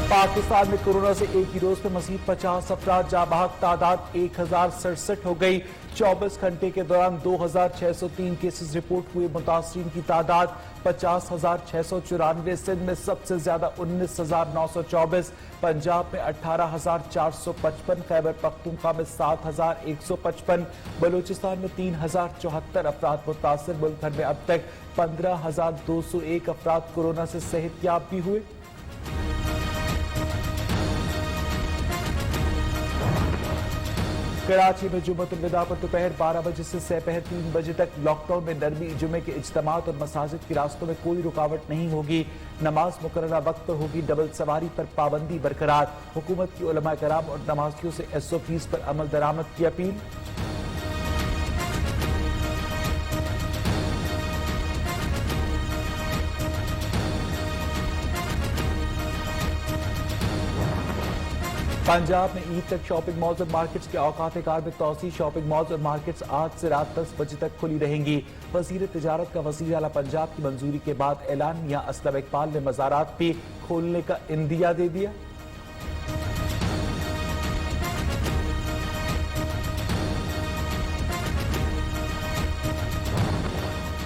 पाकिस्तान में कोरोना से एक ही रोज में मजीद 50 अफराद जाँ बहक, तादाद 1067 हो गई। 24 घंटे के दौरान 2603 केसेस रिपोर्ट हुए। मुतासरीन की तादाद 50,694। सिंध में सबसे ज्यादा 19,924, पंजाब में 18,455, खैबर पख्तूनख्वा में 7,155, बलूचिस्तान में 3,074 अफराद मुतासर। मुल्क भर में अब तक 15,201 अफराद कोरोना से सेहतयाब भी हुए। कराची में जुम्मतुल विदा पर दोपहर 12 बजे से दोपहर 3 बजे तक लॉकडाउन में नरमी। जुमे के इज्तिमात और मसाजिद के रास्तों में कोई रुकावट नहीं होगी। नमाज मुकर्ररा वक्त पर होगी। डबल सवारी पर पाबंदी बरकरार। हुकूमत की उलमा कराम और नमाजियों से SOPs पर अमल दरामद की अपील। पंजाब में ईद तक शॉपिंग मॉल्स और मार्केट्स के औकात कार में तोसी। शॉपिंग मॉल्स और मार्केट्स आज से रात 10 बजे तक खुली रहेंगी। वजीर तिजारत का वजीर आला पंजाब की मंजूरी के बाद ऐलान। मियां असलम इकबाल ने मज़ारात भी खोलने का इंदिया दे दिया।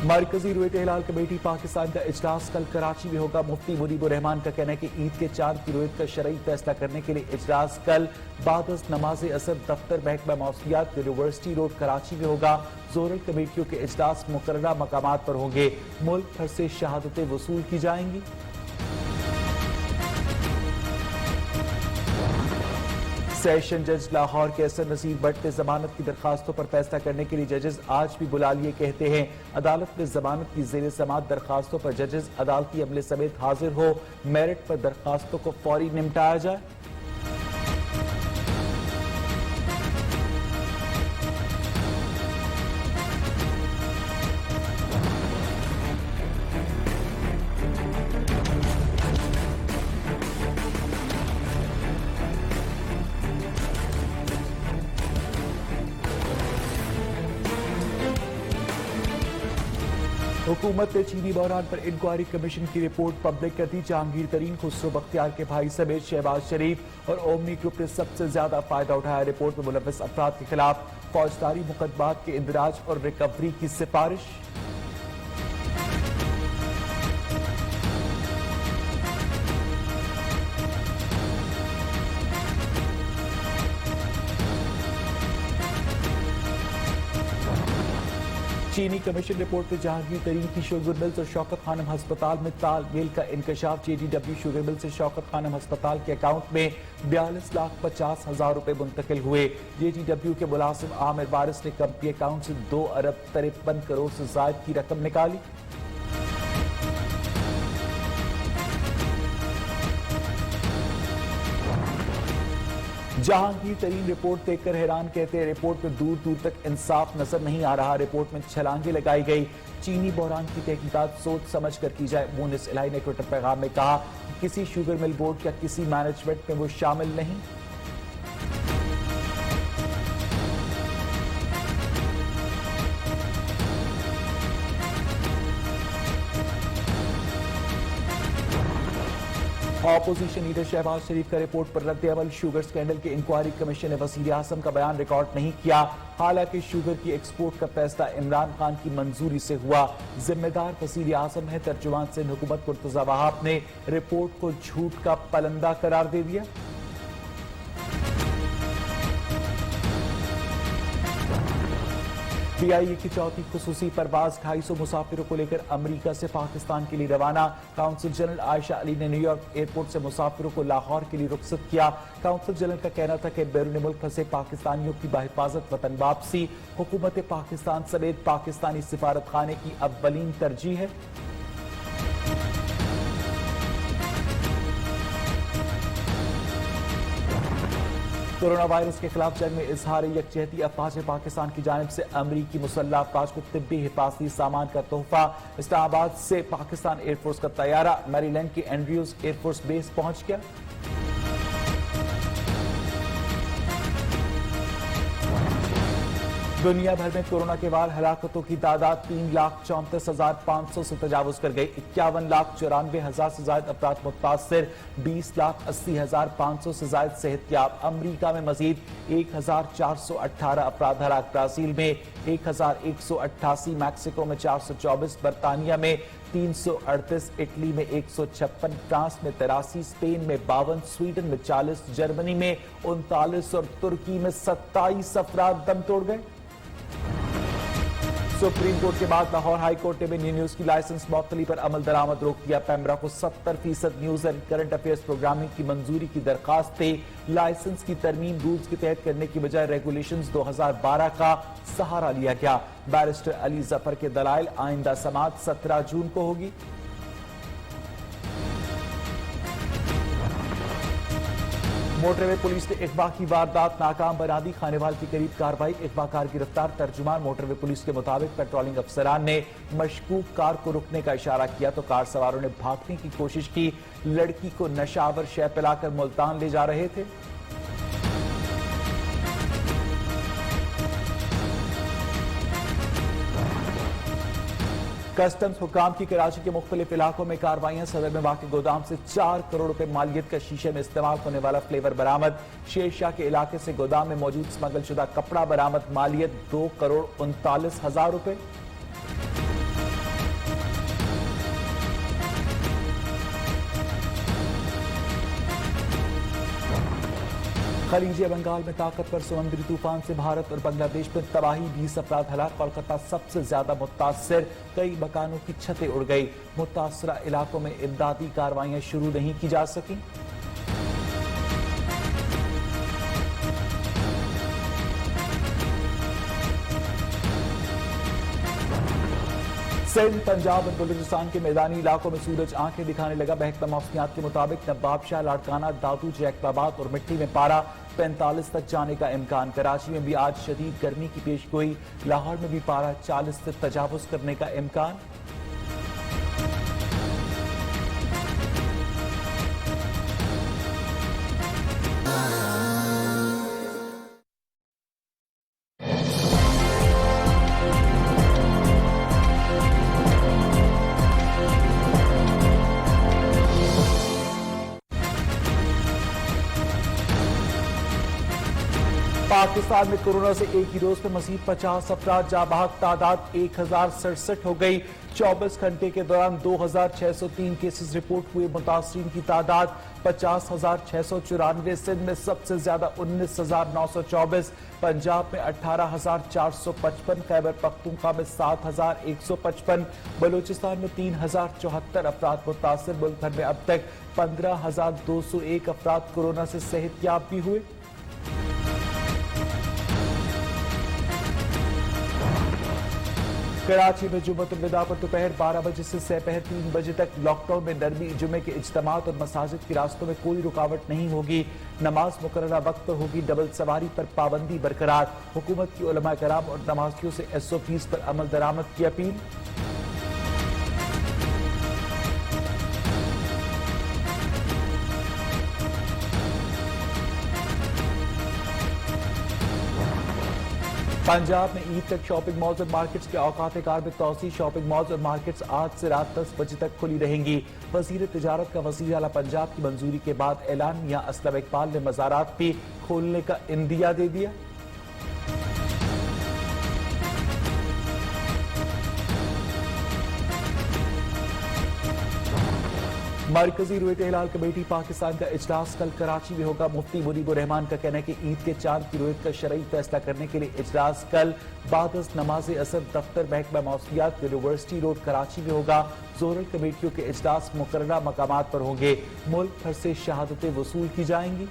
मरकजी रुएत हिलाल कमेटी पाकिस्तान का इजलास कल कराची में होगा। मुफ्ती मुनीबुर रहमान का कहना है कि ईद के चांद की रुएत का शरई फैसला करने के लिए इजलास कल बाद नमाज असर दफ्तर महकमा मौसूलियात यूनिवर्सिटी रोड कराची में होगा। जोरल कमेटियों के इजलास मुकर्ररा मकामात पर होंगे। मुल्क भर से शहादतें वसूल की जाएंगी। सेशन जज लाहौर के असर नसीर भट्ट ने जमानत की दरखास्तों पर फैसला करने के लिए जजेस आज भी बुला लिए। कहते हैं अदालत में जमानत की जेर समात दरखास्तों पर जजेस अदालती अमले समेत हाजिर हो। मेरिट पर दरखास्तों को फौरी निपटाया जाए। हुकूमत ने चीनी बहरान पर इंक्वायरी कमीशन की रिपोर्ट पब्लिक कर दी। जहांगीर तरीन, खुसरो बख्तियार के भाई समेत शहबाज शरीफ और ओमनी ग्रुप ने सबसे ज्यादा फायदा उठाया। रिपोर्ट में मुलव्वस अफराद के खिलाफ फौजदारी मुकदमात के इंदराज और रिकवरी की सिफारिश। चीनी कमीशन रिपोर्ट में जहांगीर तरीन की शुगर मिल्स और शौकत खानम हस्पताल में तालमेल का इंकशाफ। JDW शुगर मिल से शौकत खानम हस्पताल के अकाउंट में 42,50,000 रुपए मुंतकिल हुए। JDW के मुलाजिम आमिर वारिस ने कंपनी अकाउंट से 2 अरब 53 करोड़ से ज्यादा की रकम निकाली। जहांगीर तरीन रिपोर्ट देखकर हैरान, कहते हैं रिपोर्ट में दूर दूर तक इंसाफ नजर नहीं आ रहा। रिपोर्ट में छलांगे लगाई गई। चीनी बहरान की तहकीकात सोच समझ कर की जाए। मुनिस इलाही ने ट्विटर पैगाम में कहा कि किसी शुगर मिल बोर्ड या किसी मैनेजमेंट में वो शामिल नहीं। ऑपोजिशन लीडर शहबाज शरीफ का रिपोर्ट पर रद्द अमल। शुगर स्कैंडल के इंक्वायरी कमीशन ने वजीर आजम का बयान रिकॉर्ड नहीं किया। हालांकि शुगर की एक्सपोर्ट का फैसला इमरान खान की मंजूरी से हुआ। जिम्मेदार वजीर आजम है। तर्जुमान सिंध हुकूमत मुर्तजा वहाब ने रिपोर्ट को झूठ का पलंदा करार दे दिया। PIA की चौथी खुसूसी परवाज 250 मुसाफिरों को लेकर अमेरिका से पाकिस्तान के लिए रवाना। काउंसिल जनरल आयशा अली ने न्यूयॉर्क एयरपोर्ट से मुसाफिरों को लाहौर के लिए रुखसत किया। काउंसिल जनरल का कहना था कि बैरून मुल्क फंसे पाकिस्तानियों की बाहिफाजत वतन वापसी हुकूमत पाकिस्तान समेत पाकिस्तानी सिफारत खाने की अव्वलीन तरजीह है। कोरोना वायरस के खिलाफ जंग में इजहार यकजहती। अफवाज पाकिस्तान की जानिब से अमरीकी मुसल्लह अफवाज को तिब्बी हिफाजती सामान का तोहफा। इस्लामाबाद से पाकिस्तान एयरफोर्स का तैयारा मैरीलैंड के एंड्रयूज एयरफोर्स बेस पहुंच गया। दुनिया भर में कोरोना के बाद हलाकतों की तादाद 3,34,500 से तजावुज कर गई। 51,94,000 से ज्यादा अफराद मुतासिर, 20,80,500 से ज्यादा सेहतयाब। अमरीका में मजीद 1,418 अफराद हलाक, ब्राजील में 1,188, मैक्सिको में 424, बरतानिया में 338, इटली में 156, फ्रांस में 83, स्पेन में 52, स्वीडन में 40, जर्मनी में 39 और तुर्की में 27 अफराद दम तोड़ गए। सुप्रीम कोर्ट के बाद लाहौर हाई कोर्ट ने भी न्यूज की लाइसेंस मुअत्तली पर अमल दरामद रोक दिया। पैमरा को 70% news and current affairs programming की मंजूरी की दरखास्त थे। लाइसेंस की तरमीम रूल्स के तहत करने की बजाय रेगुलेशंस 2012 का सहारा लिया गया। बैरिस्टर अली जफर के दलाइल, आइंदा समाअत 17 जून को होगी। मोटरवे पुलिस ने अगवा की वारदात नाकाम बना दी। खानेवाल के करीब कार्रवाई, अगवाकार गिरफ्तार। तर्जुमान मोटरवे पुलिस के मुताबिक पेट्रोलिंग अफसरान ने मशकूक कार को रुकने का इशारा किया तो कार सवारों ने भागने की कोशिश की। लड़की को नशावर शय पिलाकर मुल्तान ले जा रहे थे। कस्टम्स हुकाम की कराची के मुख्तलिफ इलाकों में कार्रवाइयां। सदर में वाक़ गोदाम से 4 करोड़ रुपए मालियत का शीशे में इस्तेमाल होने वाला फ्लेवर बरामद। शेरशाह के इलाके से गोदाम में मौजूद स्मगल शुदा कपड़ा बरामद, मालियत 2,39,00,000 रुपए। खलीज बंगाल में ताकतवर समुद्री तूफान से भारत और बांग्लादेश में तबाही, 20 अफराद हलाक। कोलकाता सबसे ज्यादा मुतासर, कई मकानों की छतें उड़ गई। मुतासरा इलाकों में इमदादी कार्रवाइयां शुरू नहीं की जा सकी। सिंध, पंजाब और बलूचिस्तान के मैदानी इलाकों में सूरज आंखें दिखाने लगा। महकमा मौसमियात के मुताबिक नवाबशाह, लाड़काना, दादू, जैकबाबाद और मिट्टी में पारा 45 तक जाने का इम्कान। कराची में भी आज शदीद गर्मी की पेशगोई। लाहौर में भी पारा 40 से तजावुज करने का इम्कान। पाकिस्तान में कोरोना से एक ही रोज में मजीद 50 अफराद जाँ बहक, तादाद 1,067 हो गई। 24 घंटे के दौरान 2,603 केसेस रिपोर्ट हुए। मुतासरीन की तादाद 50,694। सिंध में सबसे ज्यादा 19,924, पंजाब में 18,455, खैबर पख्तूनख्वा में 7,155, बलूचिस्तान में 3,074 अफराद मुतासर। मुल्क भर में अब तक 15,201 अफराद कोरोना से सेहतयाब भी हुए। कराची में जुम्मतुल विदा पर दोपहर 12 बजे से दोपहर 3 बजे तक लॉकडाउन में नरमी। जुमे के इज्तिमात और मसाजिद के रास्तों में कोई रुकावट नहीं होगी। नमाज मुकर्ररा वक्त पर होगी। डबल सवारी पर पाबंदी बरकरार। हुकूमत की उलमा कराम और नमाजियों से SOPs पर अमल दरामद की अपील। पंजाब में ईद तक शॉपिंग मॉल्स और मार्केट्स के औकात कार में तोसी। शॉपिंग मॉल्स और मार्केट्स आज से रात 10 बजे तक खुली रहेंगी। वजीर तिजारत का वजीर आला पंजाब की मंजूरी के बाद ऐलान। मियां असलम इकबाल ने मज़ारात भी खोलने का इंदिया दे दिया। मरकजी रोयत हिलाल कमेटी पाकिस्तान का इजलास कल कराची में होगा। मुफ्ती मुनीबुर रहमान का कहना है कि ईद के चांद की रोयत का शरई फैसला करने के लिए इजलास कल बाद नमाज असर दफ्तर महकमा मौसमियात यूनिवर्सिटी रोड कराची में होगा। जोनल कमेटियों के इजलास मुकर्ररा मकामात पर होंगे। मुल्क भर से शहादतें वसूल की जाएंगी।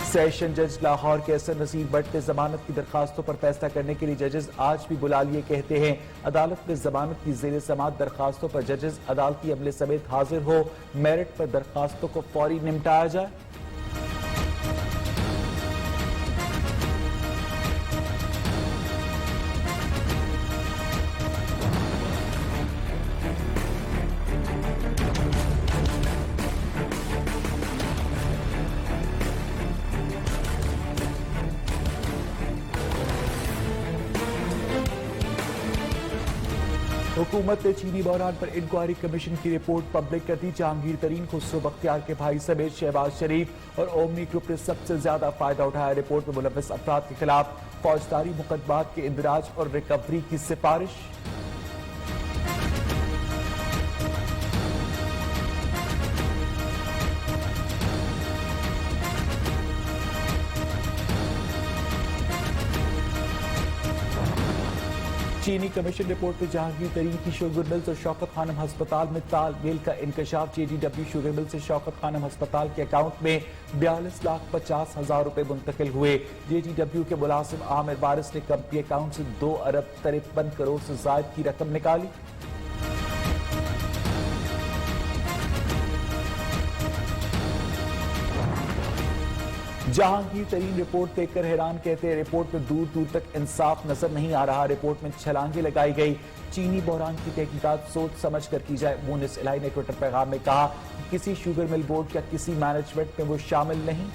सेशन जज लाहौर के असर नसीर भट्ट ने जमानत की दरखास्तों पर फैसला करने के लिए जजेस आज भी बुला लिए। कहते हैं अदालत में जमानत की जेर समाअत दरखास्तों पर जजेस अदालती अमले समेत हाजिर हो। मेरिट पर दरखास्तों को फौरी निपटाया जाए। हुकूमत ने चीनी बहरान पर इंक्वायरी कमीशन की रिपोर्ट पब्लिक कर दी। जहांगीर तरीन, खुसरो बख्तियार के भाई समेत शहबाज शरीफ और ओमनी ग्रुप ने सबसे ज्यादा फायदा उठाया। रिपोर्ट में मुलव्वस अफराद के खिलाफ फौजदारी मुकदमात के इंदराज और रिकवरी की सिफारिश। चीनी कमीशन रिपोर्ट में जहांगीर तरीन की शुगर मिल्स और शौकत खानम अस्पताल में तालमेल का इंकशाफ। JDW शुगर मिल से शौकत खानम अस्पताल के अकाउंट में 42,50,000 रुपए मुंतकिल हुए। JDW के मुलाजिम आमिर वारिस ने कंपनी अकाउंट से 2 अरब 53 करोड़ से ज्यादा की रकम निकाली। जहांगीर तरीन रिपोर्ट देखकर हैरान, कहते हैं रिपोर्ट में दूर दूर तक इंसाफ नजर नहीं आ रहा। रिपोर्ट में छलांगे लगाई गई। चीनी बहरान की तहकीकात सोच समझ कर की जाए। मुनिस इलाही ने ट्विटर पैगाम में कहा कि किसी शुगर मिल बोर्ड या किसी मैनेजमेंट में वो शामिल नहीं।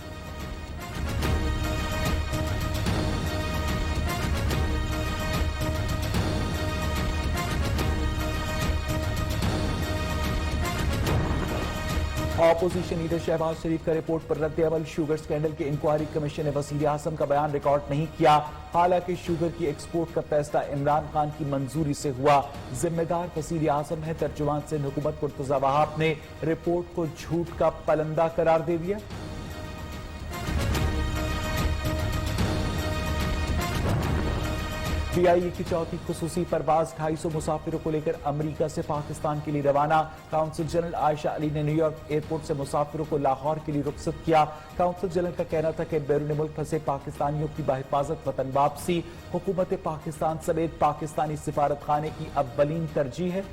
ऑपोजिशन लीडर शहबाज शरीफ का रिपोर्ट पर रद्द अमल। शुगर स्कैंडल के इंक्वायरी कमीशन ने वजीर आजम का बयान रिकॉर्ड नहीं किया। हालांकि शुगर की एक्सपोर्ट का फैसला इमरान खान की मंजूरी से हुआ। जिम्मेदार वजीर आजम है। तर्जुमान सिंध हुकूमत मुर्तजा वहाब ने रिपोर्ट को झूठ का पलंदा करार दे दिया। PIA की चौथी खुसूसी परवाज 250 मुसाफिरों को लेकर अमेरिका से पाकिस्तान के लिए रवाना। काउंसिल जनरल आयशा अली ने न्यूयॉर्क एयरपोर्ट से मुसाफिरों को लाहौर के लिए रुखसत किया। काउंसिल जनरल का कहना था कि बैरून मुल्क फंसे पाकिस्तानियों की बाहिफाजत वतन वापसी हुकूमत पाकिस्तान समेत पाकिस्तानी सिफारत खाने की अव्वलीन तरजीह है।